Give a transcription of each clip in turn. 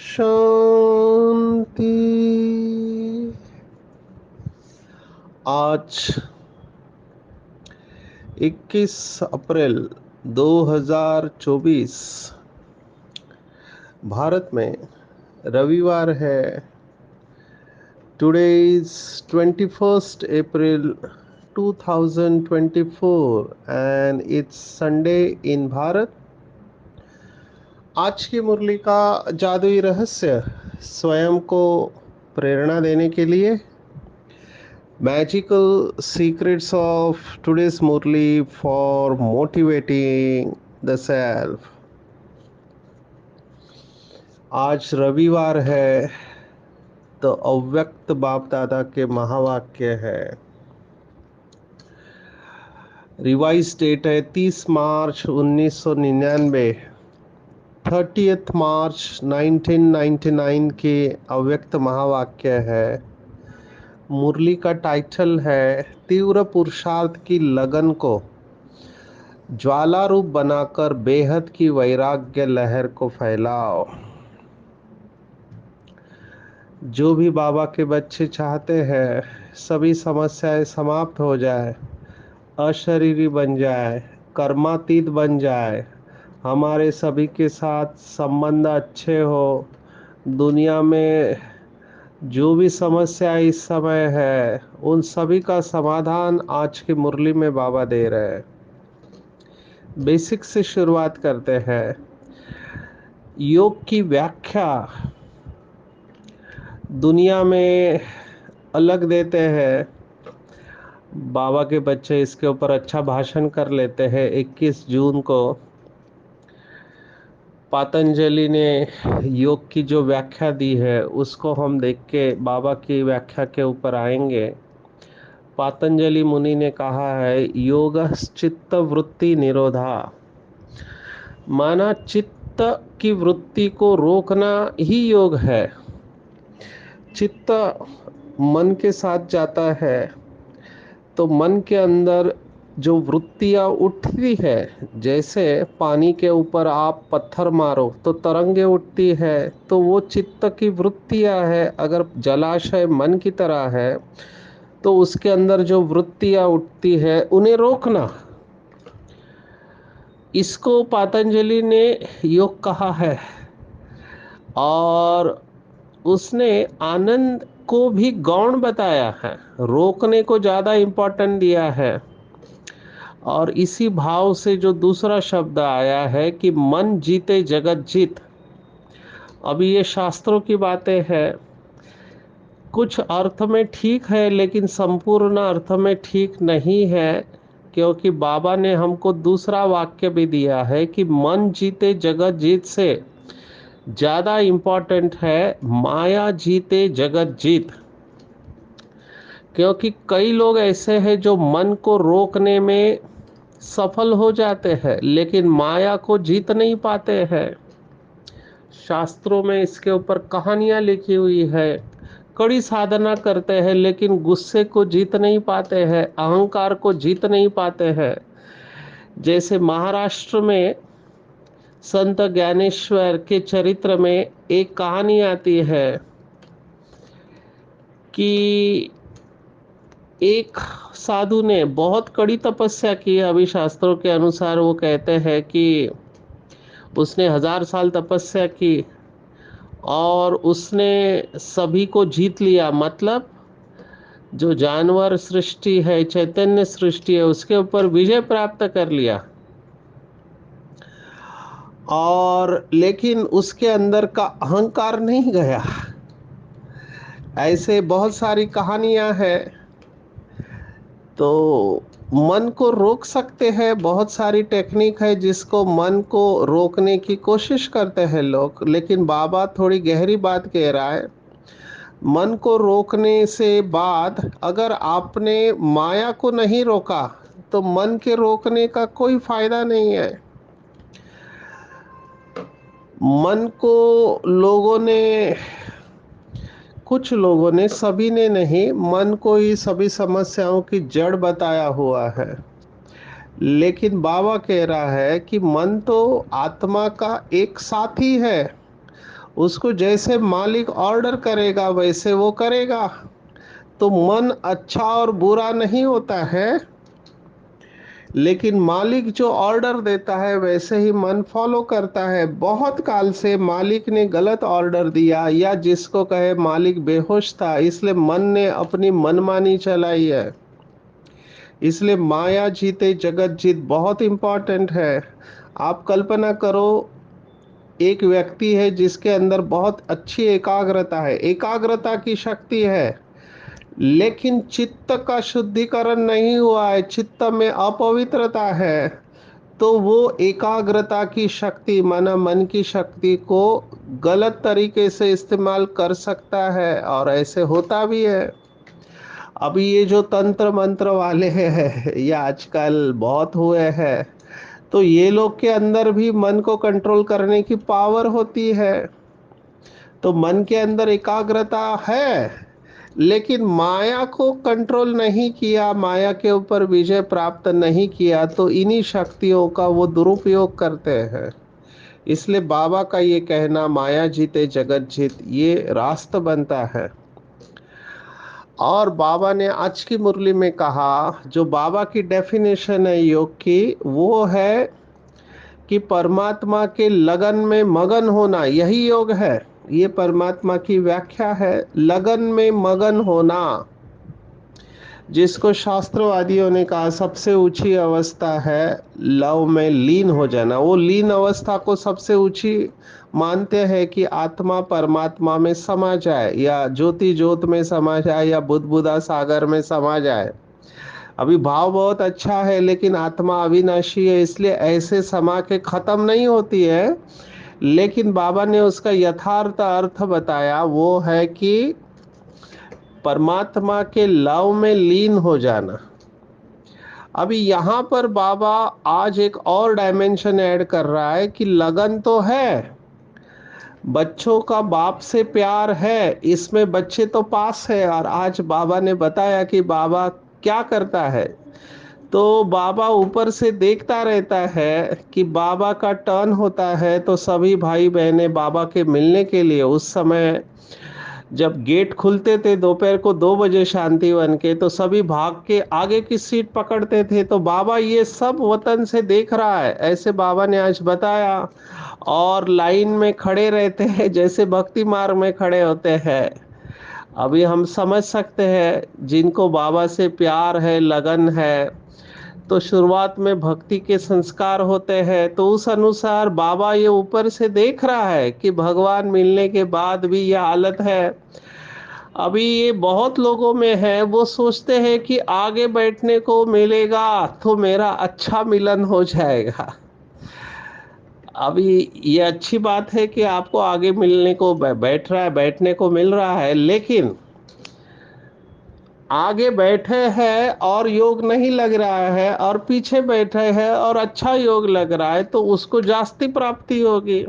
शांति। आज 21 अप्रैल 2024 भारत में रविवार है। Today is 21st April 2024 and it's Sunday in Bharat. आज की मुरली का जादुई रहस्य स्वयं को प्रेरणा देने के लिए magical secrets of today's Murli for motivating the self। आज रविवार है तो अव्यक्त बाप दादा के महावाक्य है। रिवाइज डेट है 30 मार्च 1999, 30 मार्च 1999 के अव्यक्त महावाक्य है। मुरली का टाइटल है तीव्र पुरुषार्थ की लगन को ज्वाला रूप बनाकर बेहद की वैराग्य लहर को फैलाओ। जो भी बाबा के बच्चे चाहते हैं सभी समस्याएं समाप्त हो जाए, अशरीरी बन जाए, कर्मातीत बन जाए, हमारे सभी के साथ संबंध अच्छे हो, दुनिया में जो भी समस्या इस समय है उन सभी का समाधान आज की मुरली में बाबा दे रहे हैं। बेसिक से शुरुआत करते हैं। योग की व्याख्या दुनिया में अलग देते हैं। बाबा के बच्चे इसके ऊपर अच्छा भाषण कर लेते हैं। 21 जून को पतंजलि ने योग की जो व्याख्या दी है उसको हम देख के बाबा की व्याख्या के ऊपर आएंगे। पतंजलि मुनि ने कहा है योग चित्त वृत्ति निरोधा, माना चित्त की वृत्ति को रोकना ही योग है। चित्त मन के साथ जाता है तो मन के अंदर जो वृत्तियाँ उठती है, जैसे पानी के ऊपर आप पत्थर मारो तो तरंगे उठती है, तो वो चित्त की वृत्तियाँ है। अगर जलाशय मन की तरह है तो उसके अंदर जो वृत्तियाँ उठती है उन्हें रोकना, इसको पतंजलि ने योग कहा है। और उसने आनंद को भी गौण बताया है, रोकने को ज़्यादा इम्पोर्टेंट दिया है। और इसी भाव से जो दूसरा शब्द आया है कि मन जीते जगत जीत। अभी ये शास्त्रों की बातें हैं, कुछ अर्थ में ठीक है लेकिन संपूर्ण अर्थ में ठीक नहीं है, क्योंकि बाबा ने हमको दूसरा वाक्य भी दिया है कि मन जीते जगत जीत से ज़्यादा इम्पोर्टेंट है माया जीते जगत जीत। क्योंकि कई लोग ऐसे हैं जो मन को रोकने में सफल हो जाते हैं लेकिन माया को जीत नहीं पाते हैं। शास्त्रों में इसके ऊपर कहानियाँ लिखी हुई है। कड़ी साधना करते हैं लेकिन गुस्से को जीत नहीं पाते हैं, अहंकार को जीत नहीं पाते हैं। जैसे महाराष्ट्र में संत ज्ञानेश्वर के चरित्र में एक कहानी आती है कि एक साधु ने बहुत कड़ी तपस्या की। अभी शास्त्रों के अनुसार वो कहते हैं कि उसने 1000 साल तपस्या की और उसने सभी को जीत लिया। मतलब जो जानवर सृष्टि है, चैतन्य सृष्टि है, उसके ऊपर विजय प्राप्त कर लिया। और लेकिन उसके अंदर का अहंकार नहीं गया। ऐसे बहुत सारी कहानियां हैं। तो मन को रोक सकते हैं, बहुत सारी टेक्निक है जिसको मन को रोकने की कोशिश करते हैं लोग, लेकिन बाबा थोड़ी गहरी बात कह रहा है। मन को रोकने से बाद अगर आपने माया को नहीं रोका तो मन के रोकने का कोई फायदा नहीं है। मन को लोगों ने, कुछ लोगों ने, सभी ने नहीं, मन को ही सभी समस्याओं की जड़ बताया हुआ है। लेकिन बाबा कह रहा है कि मन तो आत्मा का एक साथी है। उसको जैसे मालिक ऑर्डर करेगा वैसे वो करेगा। तो मन अच्छा और बुरा नहीं होता है, लेकिन मालिक जो ऑर्डर देता है वैसे ही मन फॉलो करता है। बहुत काल से मालिक ने गलत ऑर्डर दिया, या जिसको कहे मालिक बेहोश था, इसलिए मन ने अपनी मनमानी चलाई है। इसलिए माया जीते जगत जीत बहुत इंपॉर्टेंट है। आप कल्पना करो, एक व्यक्ति है जिसके अंदर बहुत अच्छी एकाग्रता है, एकाग्रता की शक्ति है, लेकिन चित्त का शुद्धिकरण नहीं हुआ है, चित्त में अपवित्रता है। तो वो एकाग्रता की शक्ति, माना मन की शक्ति को गलत तरीके से इस्तेमाल कर सकता है, और ऐसे होता भी है। अभी ये जो तंत्र मंत्र वाले हैं, ये आजकल बहुत हुए हैं, तो ये लोग के अंदर भी मन को कंट्रोल करने की पावर होती है। तो मन के अंदर एकाग्रता है, लेकिन माया को कंट्रोल नहीं किया, माया के ऊपर विजय प्राप्त नहीं किया, तो इन्हीं शक्तियों का वो दुरुपयोग करते हैं। इसलिए बाबा का ये कहना, माया जीते जगत जीत, ये रास्ता बनता है। और बाबा ने आज की मुरली में कहा, जो बाबा की डेफिनेशन है योग की, वो है कि परमात्मा के लगन में मगन होना, यही योग है। ये परमात्मा की व्याख्या है, लगन में मगन होना, जिसको शास्त्रवादियों ने कहा सबसे ऊंची अवस्था है लव में लीन हो जाना। वो लीन अवस्था को सबसे ऊंची मानते हैं कि आत्मा परमात्मा में समा जाए, या ज्योति ज्योत में समा जाए, या बुदबुदा सागर में समा जाए। अभी भाव बहुत अच्छा है, लेकिन आत्मा अविनाशी है, इसलिए ऐसे समा के खत्म नहीं होती है। लेकिन बाबा ने उसका यथार्थ अर्थ बताया, वो है कि परमात्मा के लव में लीन हो जाना। अभी यहाँ पर बाबा आज एक और डायमेंशन ऐड कर रहा है कि लगन तो है, बच्चों का बाप से प्यार है, इसमें बच्चे तो पास है। और आज बाबा ने बताया कि बाबा क्या करता है। तो बाबा ऊपर से देखता रहता है कि बाबा का टर्न होता है, तो सभी भाई बहनें बाबा के मिलने के लिए, उस समय जब गेट खुलते थे दोपहर को 2 बजे शांतिवन के, तो सभी भाग के आगे की सीट पकड़ते थे। तो बाबा ये सब वतन से देख रहा है, ऐसे बाबा ने आज बताया। और लाइन में खड़े रहते हैं, जैसे भक्ति मार्ग में खड़े होते हैं। अभी हम समझ सकते हैं, जिनको बाबा से प्यार है, लगन है, तो शुरुआत में भक्ति के संस्कार होते हैं, तो उस अनुसार बाबा ये ऊपर से देख रहा है कि भगवान मिलने के बाद भी यह हालत है। अभी ये बहुत लोगों में है, वो सोचते हैं कि आगे बैठने को मिलेगा तो मेरा अच्छा मिलन हो जाएगा। अभी ये अच्छी बात है कि आपको आगे मिलने को बैठ रहा है, बैठने को मिल रहा है, लेकिन आगे बैठे हैं और योग नहीं लग रहा है, और पीछे बैठे हैं और अच्छा योग लग रहा है, तो उसको जास्ती प्राप्ति होगी।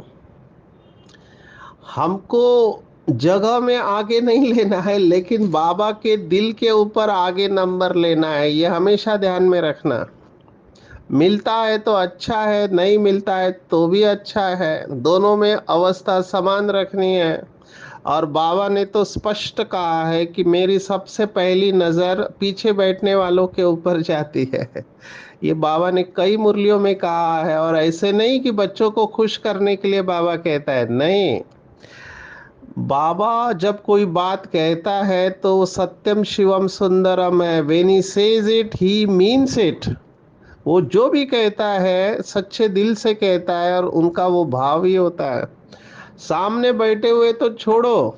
हमको जगह में आगे नहीं लेना है, लेकिन बाबा के दिल के ऊपर आगे नंबर लेना है, ये हमेशा ध्यान में रखना। मिलता है तो अच्छा है, नहीं मिलता है तो भी अच्छा है, दोनों में अवस्था समान रखनी है। और बाबा ने तो स्पष्ट कहा है कि मेरी सबसे पहली नज़र पीछे बैठने वालों के ऊपर जाती है। ये बाबा ने कई मुरलियों में कहा है, और ऐसे नहीं कि बच्चों को खुश करने के लिए बाबा कहता है, नहीं। बाबा जब कोई बात कहता है तो वो सत्यम शिवम सुंदरम है। When he says it he means it. वो जो भी कहता है सच्चे दिल से कहता है, और उनका वो भाव ही होता है। सामने बैठे हुए तो छोड़ो,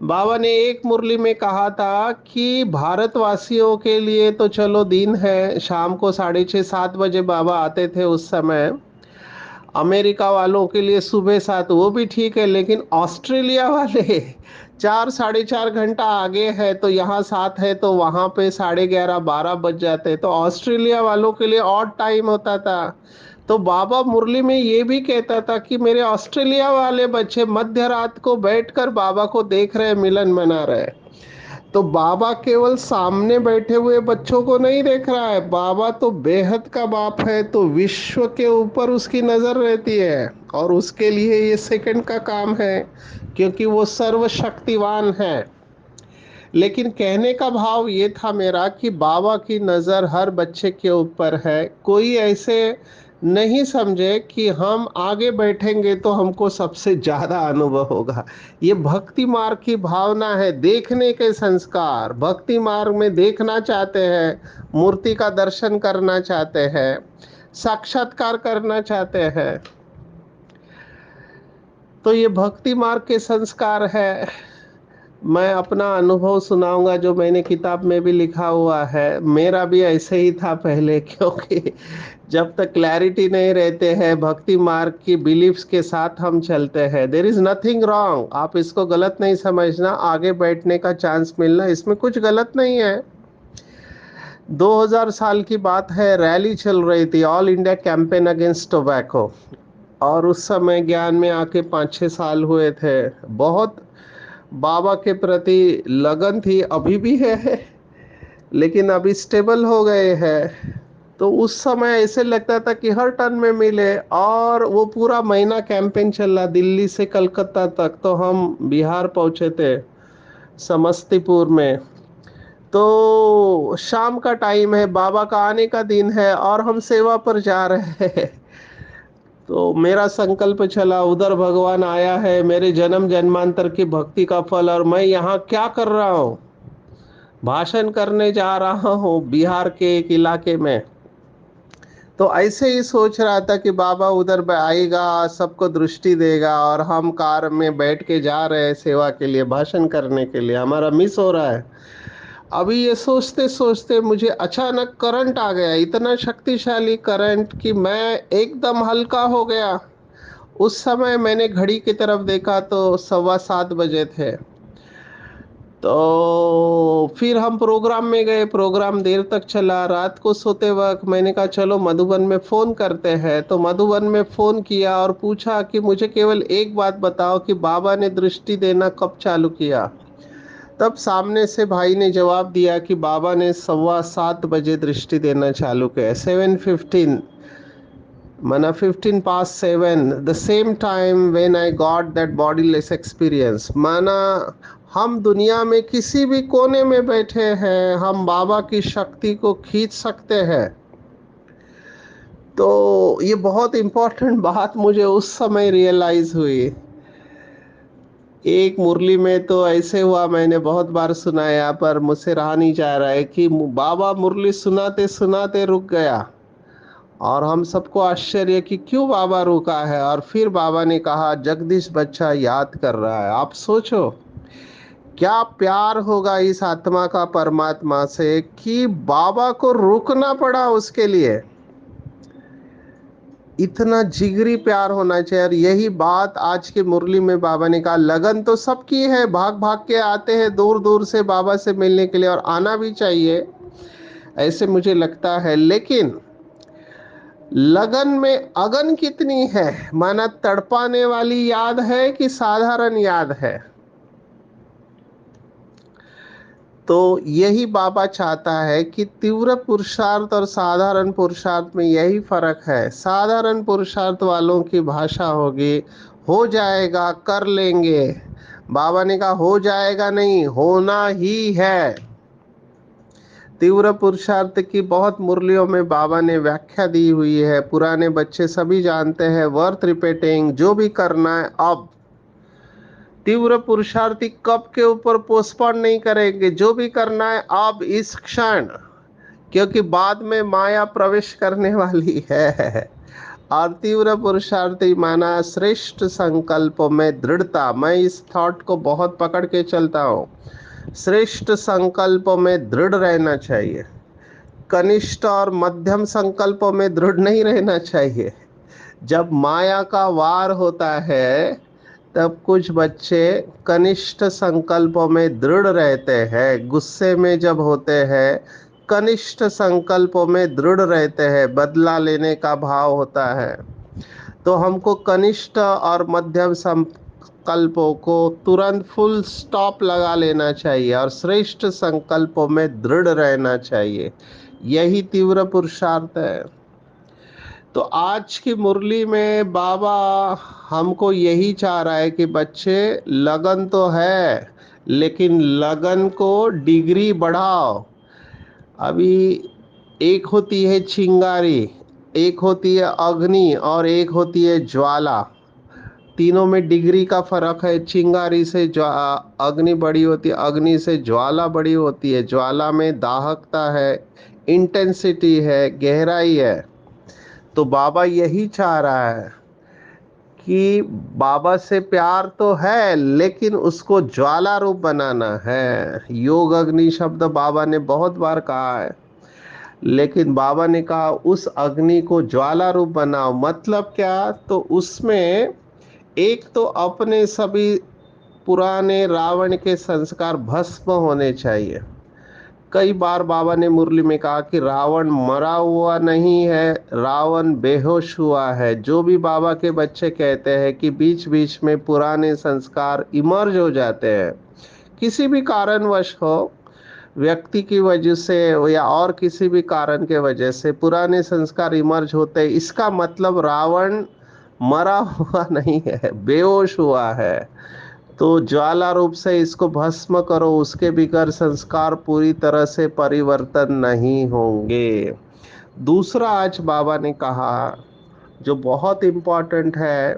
बाबा ने एक मुरली में कहा था कि भारतवासियों के लिए तो चलो दिन है, शाम को 6:30-7 बजे बाबा आते थे उस समय। अमेरिका वालों के लिए सुबह 7, वो भी ठीक है, लेकिन ऑस्ट्रेलिया वाले 4 साढ़े 4 घंटा आगे है, तो यहाँ 7 है तो वहाँ पे 11:30 12 बज जाते, तो ऑस्ट्रेलिया वालों के लिए ऑड टाइम होता था। तो बाबा मुरली में ये भी कहता था कि मेरे ऑस्ट्रेलिया वाले बच्चे मध्य रात को बैठकर बाबा को देख रहे, मिलन मना रहे। तो बाबा केवल सामने बैठे हुए बच्चों को नहीं देख रहा है, बाबा तो बेहद का बाप है, तो विश्व के ऊपर उसकी नजर रहती है, और उसके लिए ये सेकंड का काम है, क्योंकि वो सर्वशक्तिवान है। लेकिन कहने का भाव ये था मेरा कि बाबा की नज़र हर बच्चे के ऊपर है। कोई ऐसे नहीं समझे कि हम आगे बैठेंगे तो हमको सबसे ज़्यादा अनुभव होगा। ये भक्ति मार्ग की भावना है, देखने के संस्कार। भक्ति मार्ग में देखना चाहते हैं, मूर्ति का दर्शन करना चाहते हैं, साक्षात्कार करना चाहते हैं, तो ये भक्ति मार्ग के संस्कार है। मैं अपना अनुभव सुनाऊंगा जो मैंने किताब में भी लिखा हुआ है। मेरा भी ऐसे ही था पहले, क्योंकि जब तक क्लैरिटी नहीं रहते हैं भक्ति मार्ग की बिलीफ्स के साथ हम चलते हैं, देर इज नथिंग रॉन्ग, आप इसको गलत नहीं समझना। आगे बैठने का चांस मिलना, इसमें कुछ गलत नहीं है। 2000 साल की बात है, रैली चल रही थी, all India campaign against tobacco, और उस समय ज्ञान में आके 5-6 साल हुए थे। बहुत बाबा के प्रति लगन थी, अभी भी है, लेकिन अभी स्टेबल हो गए हैं। तो उस समय ऐसे लगता था कि हर टर्न में मिले, और वो पूरा महीना कैंपेन चला दिल्ली से कलकत्ता तक। तो हम बिहार पहुंचे थे, समस्तीपुर में। तो शाम का टाइम है, बाबा का आने का दिन है, और हम सेवा पर जा रहे हैं। तो मेरा संकल्प चला, उधर भगवान आया है, मेरे जन्म जन्मांतर की भक्ति का फल, और मैं यहाँ क्या कर रहा हूँ, भाषण करने जा रहा हूँ बिहार के एक इलाके में। तो ऐसे ही सोच रहा था कि बाबा उधर आएगा, सबको दृष्टि देगा, और हम कार में बैठ के जा रहे हैं सेवा के लिए, भाषण करने के लिए, हमारा मिस हो रहा है। अभी ये सोचते सोचते मुझे अचानक करंट आ गया, इतना शक्तिशाली करंट कि मैं एकदम हल्का हो गया। उस समय मैंने घड़ी की तरफ देखा तो 7:15 बजे थे। तो फिर हम प्रोग्राम में गए, प्रोग्राम देर तक चला। रात को सोते वक्त मैंने कहा चलो मधुबन में फ़ोन करते हैं। तो मधुबन में फ़ोन किया और पूछा कि मुझे केवल एक बात बताओ कि बाबा ने दृष्टि देना कब चालू किया। तब सामने से भाई ने जवाब दिया कि बाबा ने 7:15 दृष्टि देना चालू किया, 7:15, माना 7:15, the same time when I got that bodiless experience. माना हम दुनिया में किसी भी कोने में बैठे हैं, हम बाबा की शक्ति को खींच सकते हैं। तो ये बहुत इम्पोर्टेंट बात मुझे उस समय रियलाइज हुई। एक मुरली में तो ऐसे हुआ, मैंने बहुत बार सुनाया पर मुझसे रहा नहीं जा रहा है, कि बाबा मुरली सुनाते सुनाते रुक गया, और हम सबको आश्चर्य कि क्यों बाबा रुका है। और फिर बाबा ने कहा जगदीश बच्चा याद कर रहा है। आप सोचो क्या प्यार होगा इस आत्मा का परमात्मा से कि बाबा को रुकना पड़ा उसके लिए। इतना जिगरी प्यार होना चाहिए। और यही बात आज की मुरली में बाबा ने कहा, लगन तो सबकी है, भाग भाग के आते हैं दूर दूर से बाबा से मिलने के लिए, और आना भी चाहिए, ऐसे मुझे लगता है। लेकिन लगन में अगन कितनी है, माना तड़पाने वाली याद है कि साधारण याद है। तो यही बाबा चाहता है कि तीव्र पुरुषार्थ और साधारण पुरुषार्थ में यही फर्क है। साधारण पुरुषार्थ वालों की भाषा होगी हो जाएगा, कर लेंगे। बाबा ने कहा हो जाएगा नहीं, होना ही है। तीव्र पुरुषार्थ की बहुत मुरलियों में बाबा ने व्याख्या दी हुई है, पुराने बच्चे सभी जानते हैं, वर्थ रिपीटिंग। जो भी करना है अब, तीव्र पुरुषार्थी कब के ऊपर पोस्टपोन नहीं करेंगे, जो भी करना है अब इस क्षण, क्योंकि बाद में माया प्रवेश करने वाली है। और तीव्र पुरुषार्थी माना श्रेष्ठ संकल्पों में दृढ़ता। मैं इस थॉट को बहुत पकड़ के चलता हूँ, श्रेष्ठ संकल्पों में दृढ़ रहना चाहिए, कनिष्ठ और मध्यम संकल्पों में दृढ़ नहीं रहना चाहिए। जब माया का वार होता है तब कुछ बच्चे कनिष्ठ संकल्पों में दृढ़ रहते हैं, गुस्से में जब होते हैं कनिष्ठ संकल्पों में दृढ़ रहते हैं, बदला लेने का भाव होता है। तो हमको कनिष्ठ और मध्यम संकल्पों को तुरंत फुल स्टॉप लगा लेना चाहिए और श्रेष्ठ संकल्पों में दृढ़ रहना चाहिए। यही तीव्र पुरुषार्थ है। तो आज की मुरली में बाबा हमको यही चाह रहा है कि बच्चे, लगन तो है लेकिन लगन को डिग्री बढ़ाओ। अभी एक होती है चिंगारी, एक होती है अग्नि और एक होती है ज्वाला। तीनों में डिग्री का फर्क है। चिंगारी से अग्नि बड़ी होती है, अग्नि से ज्वाला बड़ी होती है। ज्वाला में दाहकता है, इंटेंसिटी है, गहराई है। तो बाबा यही चाह रहा है कि बाबा से प्यार तो है लेकिन उसको ज्वाला रूप बनाना है। योग अग्नि शब्द बाबा ने बहुत बार कहा है, लेकिन बाबा ने कहा उस अग्नि को ज्वाला रूप बनाओ। मतलब क्या? तो उसमें एक तो अपने सभी पुराने रावण के संस्कार भस्म होने चाहिए। कई बार बाबा ने मुरली में कहा कि रावण मरा हुआ नहीं है, रावण बेहोश हुआ है। जो भी बाबा के बच्चे कहते हैं कि बीच बीच में पुराने संस्कार इमर्ज हो जाते हैं, किसी भी कारणवश हो, व्यक्ति की वजह से या और किसी भी कारण के वजह से पुराने संस्कार इमर्ज होते हैं, इसका मतलब रावण मरा हुआ नहीं है, बेहोश हुआ है। तो ज्वाला रूप से इसको भस्म करो, उसके बिगड़ संस्कार पूरी तरह से परिवर्तन नहीं होंगे। दूसरा आज बाबा ने कहा जो बहुत इम्पोर्टेंट है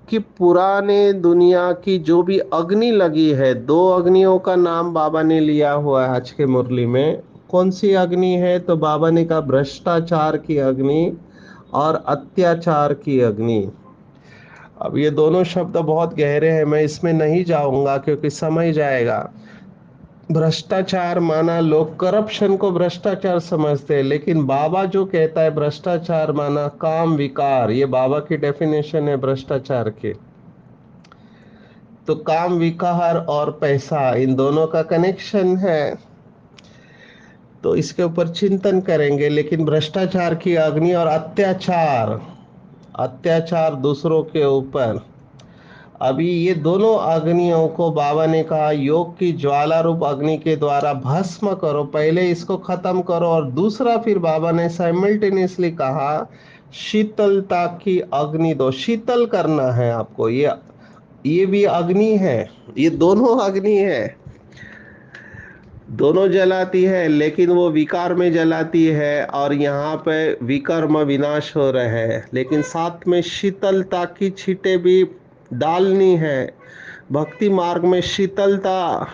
कि पुराने दुनिया की जो भी अग्नि लगी है, दो अग्नियों का नाम बाबा ने लिया हुआ है आज के मुरली में। कौन सी अग्नि है? तो बाबा ने कहा भ्रष्टाचार की अग्नि और अत्याचार की अग्नि। अब ये दोनों शब्द बहुत गहरे हैं, मैं इसमें नहीं जाऊंगा क्योंकि समय जाएगा। भ्रष्टाचार माना लोग करप्शन को भ्रष्टाचार समझते हैं, लेकिन बाबा जो कहता है भ्रष्टाचार माना काम विकार, ये बाबा की डेफिनेशन है भ्रष्टाचार की। तो काम विकार और पैसा, इन दोनों का कनेक्शन है, तो इसके ऊपर चिंतन करेंगे। लेकिन भ्रष्टाचार की अग्नि और अत्याचार, अत्याचार दूसरों के ऊपर, अभी ये दोनों अग्नियों को बाबा ने कहा योग की ज्वाला रूप अग्नि के द्वारा भस्म करो, पहले इसको खत्म करो। और दूसरा फिर बाबा ने साइमल्टेनियसली कहा शीतलता की अग्नि दो, शीतल करना है आपको। ये भी अग्नि है, ये दोनों अग्नि है, दोनों जलाती है, लेकिन वो विकार में जलाती है और यहाँ पे विकर्म विनाश हो रहे हैं। लेकिन साथ में शीतलता की छींटे भी डालनी है। भक्ति मार्ग में शीतलता,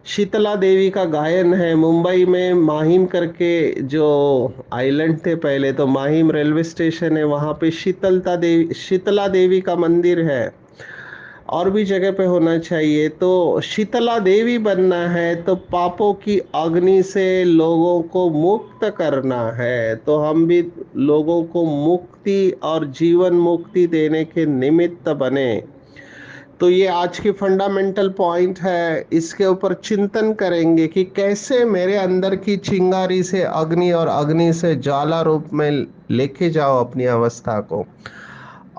शीतला देवी का गायन है। मुंबई में माहिम करके जो आइलैंड थे पहले, तो माहिम रेलवे स्टेशन है, वहाँ पे शीतला देवी का मंदिर है। और भी जगह पे होना चाहिए। तो शीतला देवी बनना है तो पापों की अग्नि से लोगों को मुक्त करना है। तो हम भी लोगों को मुक्ति और जीवन मुक्ति देने के निमित्त बने। तो ये आज की फंडामेंटल पॉइंट है। इसके ऊपर चिंतन करेंगे कि कैसे मेरे अंदर की चिंगारी से अग्नि और अग्नि से ज्वाला रूप में लेके जाओ अपनी अवस्था को,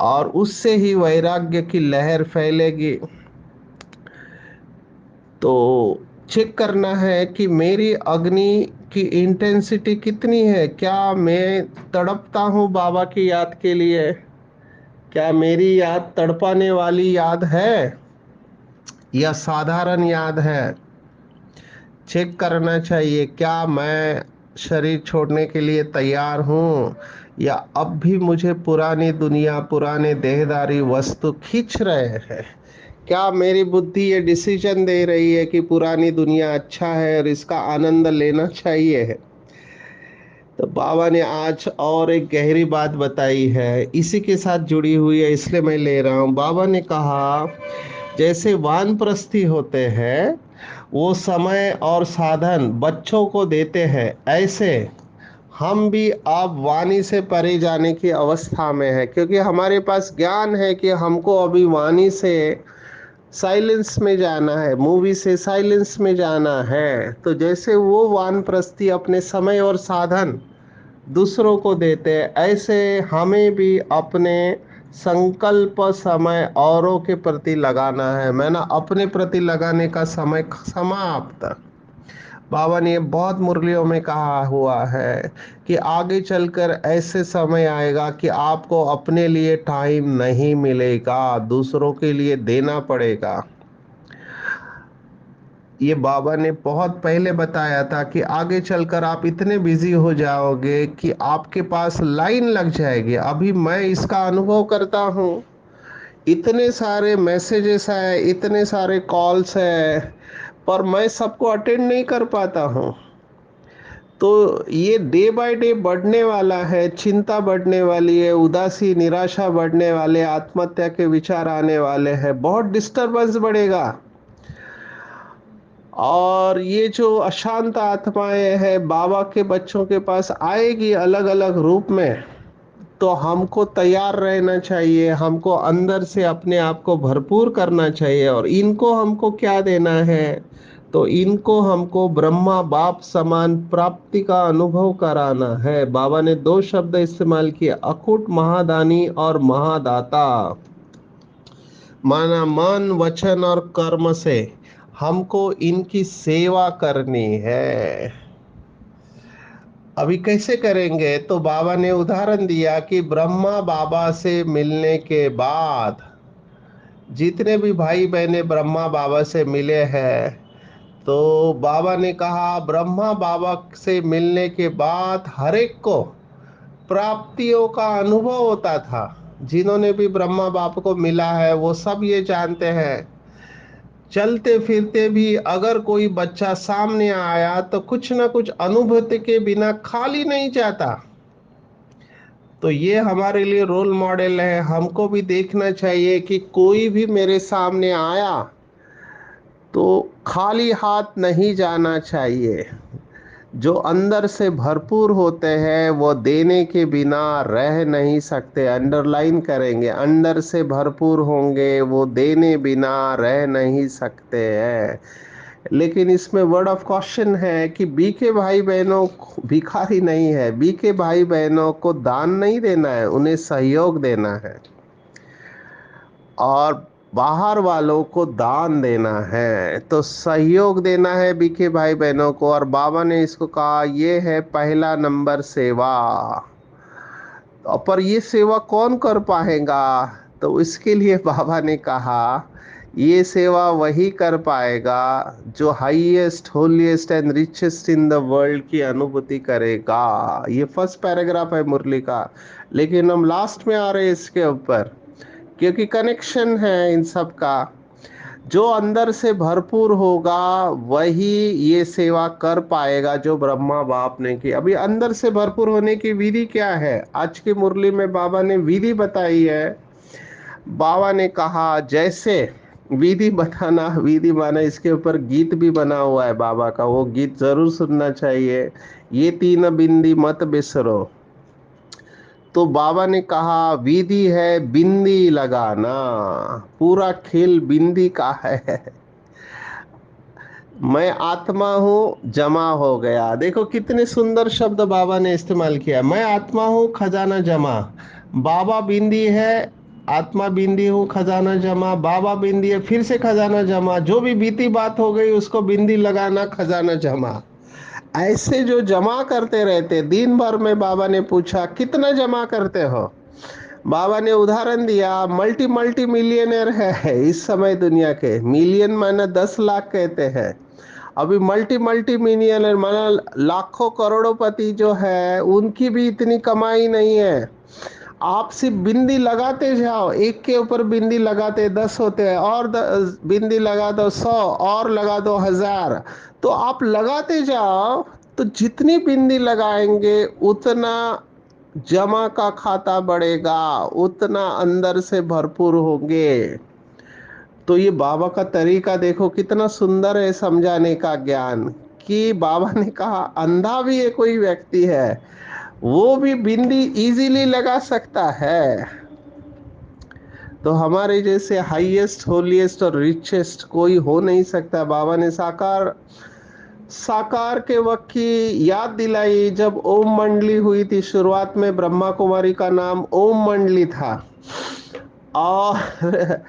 और उससे ही वैराग्य की लहर फैलेगी। तो चेक करना है कि मेरी अग्नि की इंटेंसिटी कितनी है। क्या मैं तड़पता हूँ बाबा की याद के लिए? क्या मेरी याद तड़पाने वाली याद है या साधारण याद है? चेक करना चाहिए क्या मैं शरीर छोड़ने के लिए तैयार हूँ, या अब भी मुझे पुरानी दुनिया, पुराने देहदारी वस्तु खींच रहे हैं। क्या मेरी बुद्धि ये डिसीजन दे रही है कि पुरानी दुनिया अच्छा है और इसका आनंद लेना चाहिए है? तो बाबा ने आज और एक गहरी बात बताई है, इसी के साथ जुड़ी हुई है, इसलिए मैं ले रहा हूँ। बाबा ने कहा जैसे वानप्रस्थी होते हैं वो समय और साधन बच्चों को देते हैं, ऐसे हम भी अब वाणी से परे जाने की अवस्था में है, क्योंकि हमारे पास ज्ञान है कि हमको अभी वाणी से साइलेंस में जाना है, मूवी से साइलेंस में जाना है। तो जैसे वो वानप्रस्थी अपने समय और साधन दूसरों को देते हैं, ऐसे हमें भी अपने संकल्प समय औरों के प्रति लगाना है। मैं ना अपने प्रति लगाने का समय समाप्त। बाबा ने ये बहुत मुरलियों में कहा हुआ है कि आगे चलकर ऐसे समय आएगा कि आपको अपने लिए टाइम नहीं मिलेगा, दूसरों के लिए देना पड़ेगा। ये बाबा ने बहुत पहले बताया था कि आगे चलकर आप इतने बिजी हो जाओगे कि आपके पास लाइन लग जाएगी। अभी मैं इसका अनुभव करता हूँ, इतने सारे मैसेजेस है, इतने सारे कॉल्स है, पर मैं सबको अटेंड नहीं कर पाता हूँ। तो ये डे बाय डे बढ़ने वाला है, चिंता बढ़ने वाली है, उदासी निराशा बढ़ने वाले, आत्महत्या के विचार आने वाले हैं, बहुत डिस्टरबेंस बढ़ेगा। और ये जो अशांत आत्माएं हैं बाबा के बच्चों के पास आएगी अलग अलग रूप में। तो हमको तैयार रहना चाहिए, हमको अंदर से अपने आप को भरपूर करना चाहिए। और इनको हमको क्या देना है? तो इनको हमको ब्रह्मा बाप समान प्राप्ति का अनुभव कराना है। बाबा ने दो शब्द इस्तेमाल किए, अकूट महादानी और महादाता। माना मन वचन और कर्म से हमको इनकी सेवा करनी है। अभी कैसे करेंगे? तो बाबा ने उदाहरण दिया कि ब्रह्मा बाबा से मिलने के बाद जितने भी भाई बहने ब्रह्मा बाबा से मिले हैं, तो बाबा ने कहा ब्रह्मा बाबा से मिलने के बाद हर एक को प्राप्तियों का अनुभव होता था। जिन्होंने भी ब्रह्मा बाप को मिला है वो सब ये जानते हैं, चलते फिरते भी अगर कोई बच्चा सामने आया तो कुछ ना कुछ अनुभूति के बिना खाली नहीं जाता। तो ये हमारे लिए रोल मॉडल है। हमको भी देखना चाहिए कि कोई भी मेरे सामने आया तो खाली हाथ नहीं जाना चाहिए। जो अंदर से भरपूर होते हैं वो देने के बिना रह नहीं सकते। अंडरलाइन करेंगे, अंदर से भरपूर होंगे वो देने बिना रह नहीं सकते हैं। लेकिन इसमें वर्ड ऑफ क्वेश्चन है कि बी के भाई बहनों भिखारी नहीं है, बी के भाई बहनों को दान नहीं देना है, उन्हें सहयोग देना है और बाहर वालों को दान देना है। तो सहयोग देना है बीके भाई बहनों को। और बाबा ने इसको कहा ये है पहला नंबर सेवा। पर ये सेवा कौन कर पाएगा? तो इसके लिए बाबा ने कहा ये सेवा वही कर पाएगा जो highest holiest and richest in the world की अनुभूति करेगा। ये फर्स्ट पैराग्राफ है मुरली का, लेकिन हम लास्ट में आ रहे हैं इसके ऊपर, क्योंकि कनेक्शन है इन सब का। जो अंदर से भरपूर होगा वही ये सेवा कर पाएगा जो ब्रह्मा बाप ने की। अभी अंदर से भरपूर होने की विधि क्या है? आज की मुरली में बाबा ने विधि बताई है। बाबा ने कहा जैसे विधि बताना, विधि माना इसके ऊपर गीत भी बना हुआ है बाबा का, वो गीत जरूर सुनना चाहिए। ये तीन बिंदी मत बिसरो। तो बाबा ने कहा विधि है बिंदी लगाना, पूरा खेल बिंदी का है। मैं आत्मा हूँ जमा हो गया। देखो कितने सुंदर शब्द बाबा ने इस्तेमाल किया। मैं आत्मा हूँ खजाना जमा, बाबा बिंदी है, आत्मा बिंदी हूँ खजाना जमा, बाबा बिंदी है फिर से खजाना जमा, जो भी बीती बात हो गई उसको बिंदी लगाना खजाना जमा। ऐसे जो जमा करते रहते दिन भर में, बाबा ने पूछा कितना जमा करते हो? बाबा ने उदाहरण दिया, मल्टी मल्टी मिलियनर है इस समय दुनिया के। मिलियन माना 10 लाख कहते हैं, अभी मल्टी मल्टी मिलियनर माना लाखों करोड़ों जो है उनकी भी इतनी कमाई नहीं है। आप सिर्फ बिंदी लगाते जाओ, एक के ऊपर बिंदी लगाते 10 होते हैं, और बिंदी लगा दो 100, और लगा दो 1000। तो आप लगाते जाओ, तो जितनी बिंदी लगाएंगे उतना जमा का खाता बढ़ेगा, उतना अंदर से भरपूर होंगे। तो ये बाबा का तरीका देखो कितना सुंदर है समझाने का ज्ञान। कि बाबा ने कहा अंधा भी ये कोई व्यक्ति है, वो भी बिंदी इजीली लगा सकता है। तो हमारे जैसे हाईएस्ट, होलीएस्ट और रिचेस्ट कोई हो नहीं सकता। बाबा ने साकार साकार के वक्त की याद दिलाई, जब ओम मंडली हुई थी। शुरुआत में ब्रह्मा कुमारी का नाम ओम मंडली था, और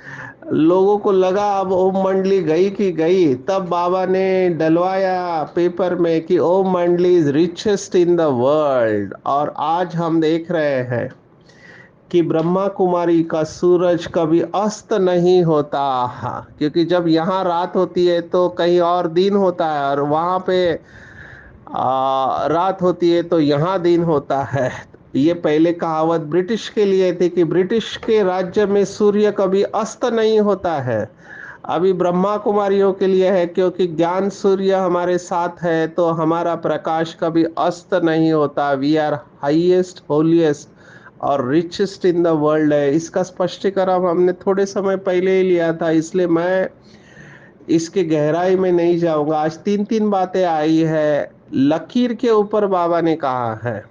लोगों को लगा अब ओम मंडली गई कि गई। तब बाबा ने डलवाया पेपर में कि ओम मंडली is richest in the world. और आज हम देख रहे हैं कि ब्रह्मा कुमारी का सूरज कभी अस्त नहीं होता। क्योंकि जब यहाँ रात होती है तो कहीं और दिन होता है, और वहाँ पे रात होती है तो यहाँ दिन होता है। ये पहले कहावत ब्रिटिश के लिए थी कि ब्रिटिश के राज्य में सूर्य कभी अस्त नहीं होता है। अभी ब्रह्मा कुमारियों के लिए है, क्योंकि ज्ञान सूर्य हमारे साथ है तो हमारा प्रकाश कभी अस्त नहीं होता। वी आर हाईएस्ट, होलीएस्ट और रिचेस्ट इन द वर्ल्ड है। इसका स्पष्टीकरण हमने थोड़े समय पहले ही लिया था, इसलिए मैं इसके गहराई में नहीं जाऊंगा। आज तीन तीन बातें आई है। लकीर के ऊपर बाबा ने कहा है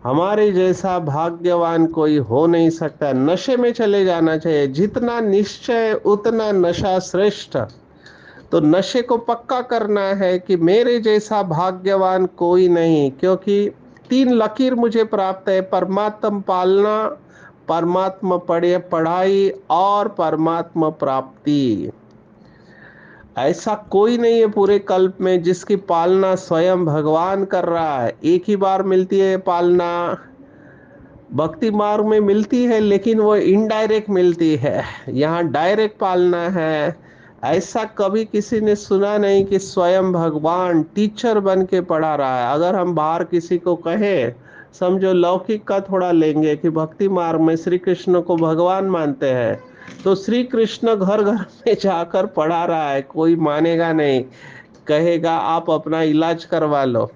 हमारे जैसा भाग्यवान कोई हो नहीं सकता। नशे में चले जाना चाहिए, जितना निश्चय उतना नशा श्रेष्ठ। तो नशे को पक्का करना है कि मेरे जैसा भाग्यवान कोई नहीं, क्योंकि तीन लकीर मुझे प्राप्त है: परमात्मा पालना, परमात्मा पढ़ाई और परमात्मा प्राप्ति। ऐसा कोई नहीं है पूरे कल्प में जिसकी पालना स्वयं भगवान कर रहा है। एक ही बार मिलती है पालना, भक्ति मार्ग में मिलती है, लेकिन वो इनडायरेक्ट मिलती है। यहाँ डायरेक्ट पालना है। ऐसा कभी किसी ने सुना नहीं कि स्वयं भगवान टीचर बन के पढ़ा रहा है। अगर हम बाहर किसी को कहे, समझो लौकिक का थोड़ा लेंगे, कि भक्ति मार्ग में श्री कृष्ण को भगवान मानते हैं, तो श्री कृष्ण घर घर में जाकर पढ़ा रहा है। कोई मानेगा नहीं, कहेगा आप अपना इलाज करवा लो।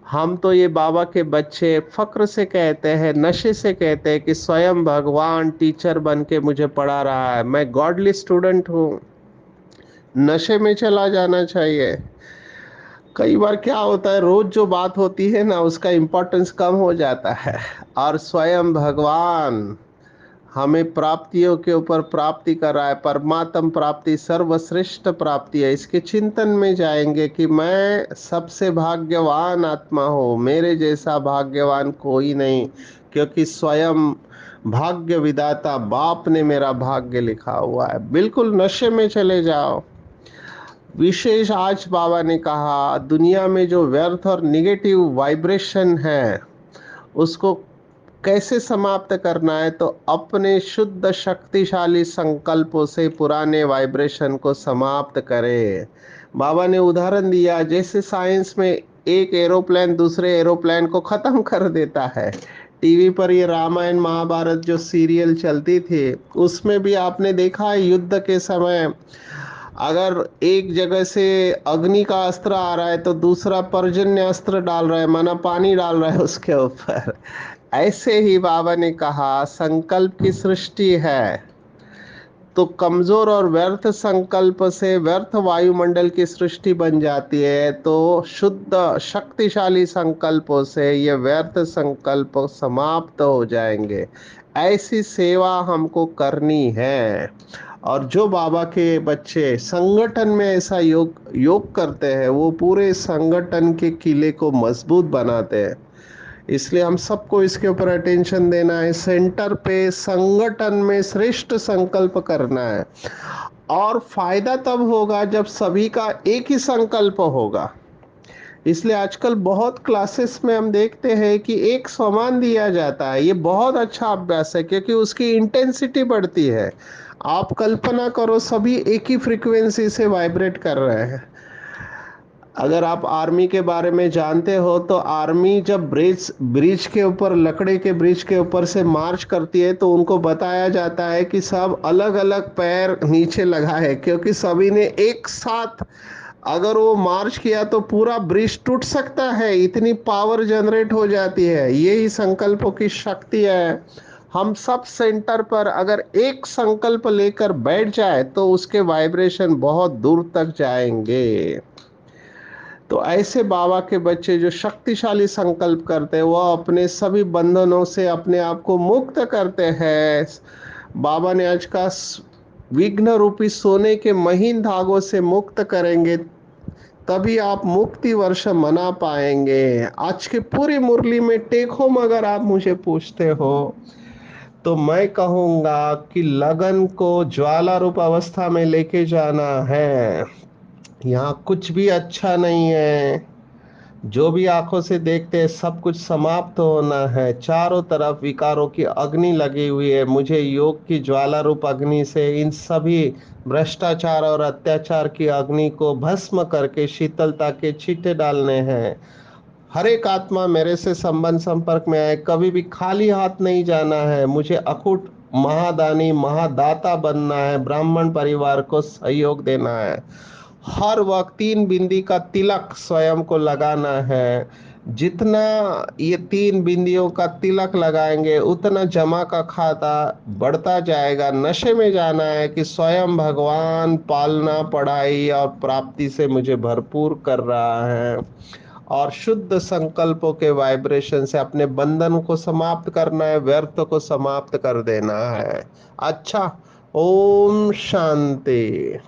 हम तो ये बाबा के बच्चे फक्र से कहते हैं, नशे से कहते हैं कि स्वयं भगवान टीचर बन के मुझे पढ़ा रहा है। मैं गॉडली स्टूडेंट हूँ। नशे में चला जाना चाहिए। कई बार क्या होता है, रोज जो बात होती है ना, उसका इम्पोर्टेंस कम हो जाता है। और स्वयं भगवान हमें प्राप्तियों के ऊपर प्राप्ति कर रहा है। परमात्म प्राप्ति सर्वश्रेष्ठ प्राप्ति है। इसके चिंतन में जाएंगे कि मैं सबसे भाग्यवान आत्मा हूँ, मेरे जैसा भाग्यवान कोई नहीं, क्योंकि स्वयं भाग्य विधाता बाप ने मेरा भाग्य लिखा हुआ है। बिल्कुल नशे में चले जाओ। विशेष आज बाबा ने कहा दुनिया में जो व्यर्थ और निगेटिव वाइब्रेशन है उसको कैसे समाप्त करना है, तो अपने शुद्ध शक्तिशाली संकल्पों से पुराने वाइब्रेशन को समाप्त करें। बाबा ने उदाहरण दिया, जैसे साइंस में एक एरोप्लेन दूसरे एरोप्लेन को खत्म कर देता है। टीवी पर ये रामायण महाभारत जो सीरियल चलती थी, उसमें भी आपने देखा है युद्ध के समय अगर एक जगह से अग्नि का अस्त्र आ रहा है तो दूसरा पर्जन्य अस्त्र डाल रहा है, माना पानी डाल रहा है उसके ऊपर। ऐसे ही बाबा ने कहा संकल्प की सृष्टि है, तो कमजोर और व्यर्थ संकल्प से व्यर्थ वायुमंडल की सृष्टि बन जाती है। तो शुद्ध शक्तिशाली संकल्पों से ये व्यर्थ संकल्प समाप्त हो जाएंगे। ऐसी सेवा हमको करनी है। और जो बाबा के बच्चे संगठन में ऐसा योग करते हैं, वो पूरे संगठन के किले को मजबूत बनाते हैं। इसलिए हम सबको इसके ऊपर अटेंशन देना है। सेंटर पे संगठन में श्रेष्ठ संकल्प करना है, और फायदा तब होगा जब सभी का एक ही संकल्प होगा। इसलिए आजकल बहुत क्लासेस में हम देखते हैं कि एक समान दिया जाता है। ये बहुत अच्छा अभ्यास है, क्योंकि उसकी इंटेंसिटी बढ़ती है। आप कल्पना करो सभी एक ही फ्रीक्वेंसी से वाइब्रेट कर रहे हैं। अगर आप आर्मी के बारे में जानते हो तो आर्मी जब ब्रिज ब्रिज के ऊपर, लकड़ी के ब्रिज के ऊपर से मार्च करती है, तो उनको बताया जाता है कि सब अलग अलग पैर नीचे लगाए, क्योंकि सभी ने एक साथ अगर वो मार्च किया तो पूरा ब्रिज टूट सकता है। इतनी पावर जनरेट हो जाती है। यही संकल्पों की शक्ति है। हम सब सेंटर पर अगर एक संकल्प लेकर बैठ जाए तो उसके वाइब्रेशन बहुत दूर तक जाएंगे। तो ऐसे बाबा के बच्चे जो शक्तिशाली संकल्प करते हैं, वो अपने सभी बंधनों से अपने आप को मुक्त करते हैं। बाबा ने आज का विघ्न रूपी सोने के महीन धागों से मुक्त करेंगे, तभी आप मुक्ति वर्ष मना पाएंगे। आज की पूरी मुरली में टेक होम अगर आप मुझे पूछते हो, तो मैं कहूंगा कि लगन को ज्वाला रूप अवस्था में लेके जाना है। यहाँ कुछ भी अच्छा नहीं है, जो भी आंखों से देखते हैं सब कुछ समाप्त होना है। चारों तरफ विकारों की अग्नि लगी हुई है। मुझे योग की ज्वाला रूप अग्नि से इन सभी भ्रष्टाचार और अत्याचार की अग्नि को भस्म करके शीतलता के छींटे डालने हैं। हर एक आत्मा मेरे से संबंध संपर्क में आए, कभी भी खाली हाथ नहीं जाना है। मुझे अखुट महादानी महादाता बनना है, ब्राह्मण परिवार को सहयोग देना है। हर वक्त 3 बिंदी का तिलक स्वयं को लगाना है। जितना ये 3 बिंदियों का तिलक लगाएंगे, उतना जमा का खाता बढ़ता जाएगा। नशे में जाना है कि स्वयं भगवान पालना पढ़ाई और प्राप्ति से मुझे भरपूर कर रहा है, और शुद्ध संकल्पों के वाइब्रेशन से अपने बंधन को समाप्त करना है, व्यर्थ को समाप्त कर देना है। अच्छा, ओम शांति।